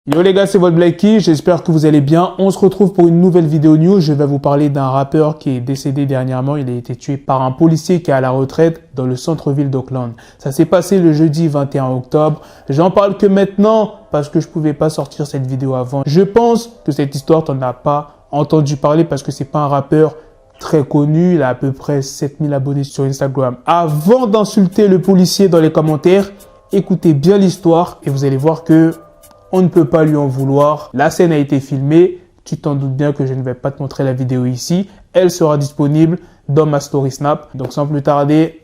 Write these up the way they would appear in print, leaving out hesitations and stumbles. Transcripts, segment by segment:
Yo les gars, c'est votre Blacky, j'espère que vous allez bien. On se retrouve pour une nouvelle vidéo news. Je vais vous parler d'un rappeur qui est décédé dernièrement. Il a été tué par un policier qui est à la retraite dans le centre-ville d'Auckland. Ça s'est passé le jeudi 21 octobre. J'en parle que maintenant parce que je pouvais pas sortir cette vidéo avant. Je pense que cette histoire, t'en as pas entendu parler parce que c'est pas un rappeur très connu. Il a à peu près 7000 abonnés sur Instagram. Avant d'insulter le policier dans les commentaires, écoutez bien l'histoire et vous allez voir que on ne peut pas lui en vouloir. La scène a été filmée. Tu t'en doutes bien que je ne vais pas te montrer la vidéo ici. Elle sera disponible dans ma story Snap. Donc sans plus tarder,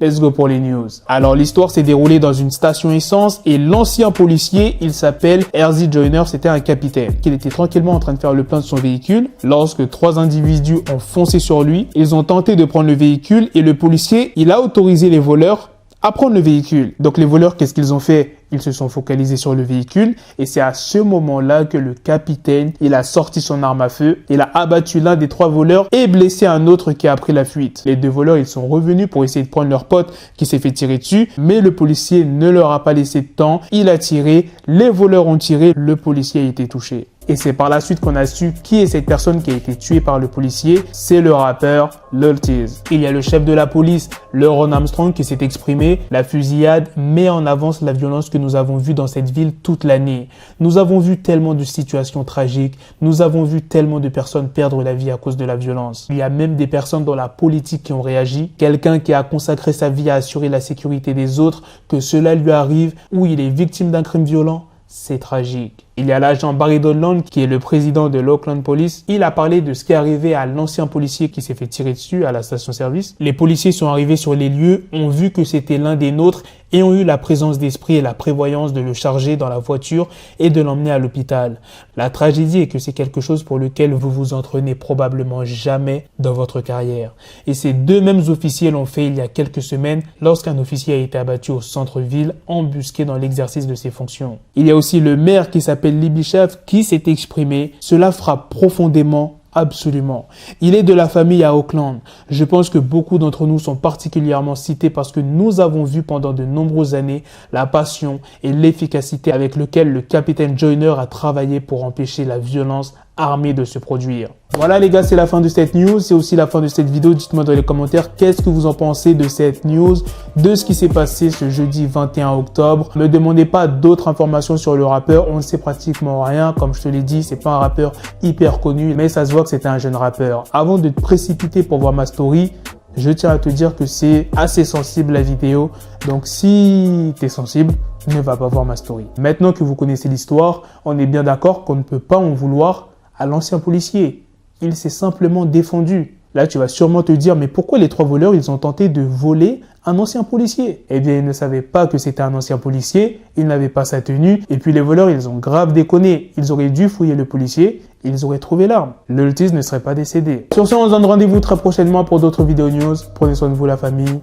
let's go pour les news. Alors l'histoire s'est déroulée dans une station essence et l'ancien policier, il s'appelle Erzy Joyner, c'était un capitaine. Il était tranquillement en train de faire le plein de son véhicule lorsque trois individus ont foncé sur lui. Ils ont tenté de prendre le véhicule et le policier, il a autorisé les voleurs à prendre le véhicule. Donc les voleurs, qu'est-ce qu'ils ont fait? Ils se sont focalisés sur le véhicule et c'est à ce moment-là que le capitaine, il a sorti son arme à feu, il a abattu l'un des trois voleurs et blessé un autre qui a pris la fuite. Les deux voleurs, ils sont revenus pour essayer de prendre leur pote qui s'est fait tirer dessus, mais le policier ne leur a pas laissé de temps, il a tiré, les voleurs ont tiré, le policier a été touché. Et c'est par la suite qu'on a su qui est cette personne qui a été tuée par le policier. C'est le rappeur Lil Tease. Il y a le chef de la police, Ron Armstrong, qui s'est exprimé. La fusillade met en avance la violence que nous avons vue dans cette ville toute l'année. Nous avons vu tellement de situations tragiques. Nous avons vu tellement de personnes perdre la vie à cause de la violence. Il y a même des personnes dans la politique qui ont réagi. Quelqu'un qui a consacré sa vie à assurer la sécurité des autres, que cela lui arrive ou il est victime d'un crime violent. C'est tragique. Il y a l'agent Barry Donlan qui est le président de l'Auckland Police. Il a parlé de ce qui est arrivé à l'ancien policier qui s'est fait tirer dessus à la station-service. Les policiers sont arrivés sur les lieux, ont vu que c'était l'un des nôtres et ont eu la présence d'esprit et la prévoyance de le charger dans la voiture et de l'emmener à l'hôpital. La tragédie est que c'est quelque chose pour lequel vous vous entraînez probablement jamais dans votre carrière. Et ces deux mêmes officiers l'ont fait il y a quelques semaines lorsqu'un officier a été abattu au centre-ville, embusqué dans l'exercice de ses fonctions. Il y a aussi le maire qui s'appelle Libishev qui s'est exprimé. Cela frappe profondément. Absolument. Il est de la famille à Auckland. Je pense que beaucoup d'entre nous sont particulièrement cités parce que nous avons vu pendant de nombreuses années la passion et l'efficacité avec lequel le capitaine Joyner a travaillé pour empêcher la violence armée de se produire. Voilà les gars, c'est la fin de cette news, c'est aussi la fin de cette vidéo. Dites-moi dans les commentaires qu'est-ce que vous en pensez de cette news, de ce qui s'est passé ce jeudi 21 octobre. Ne me demandez pas d'autres informations sur le rappeur, on ne sait pratiquement rien. Comme je te l'ai dit, c'est pas un rappeur hyper connu, mais ça se voit que c'était un jeune rappeur. Avant de te précipiter pour voir ma story, je tiens à te dire que c'est assez sensible la vidéo. Donc si tu es sensible, ne va pas voir ma story. Maintenant que vous connaissez l'histoire, on est bien d'accord qu'on ne peut pas en vouloir à l'ancien policier. Il s'est simplement défendu. Là, tu vas sûrement te dire, mais pourquoi les trois voleurs, ils ont tenté de voler un ancien policier? Eh bien, ils ne savaient pas que c'était un ancien policier, ils n'avaient pas sa tenue, et puis les voleurs, ils ont grave déconné. Ils auraient dû fouiller le policier, ils auraient trouvé l'arme. Lil Tease ne serait pas décédé. Sur ce, on se donne rendez-vous très prochainement pour d'autres vidéos news. Prenez soin de vous, la famille.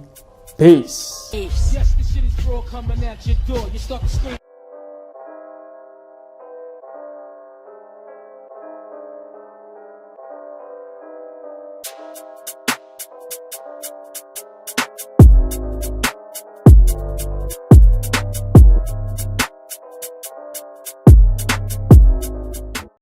Peace.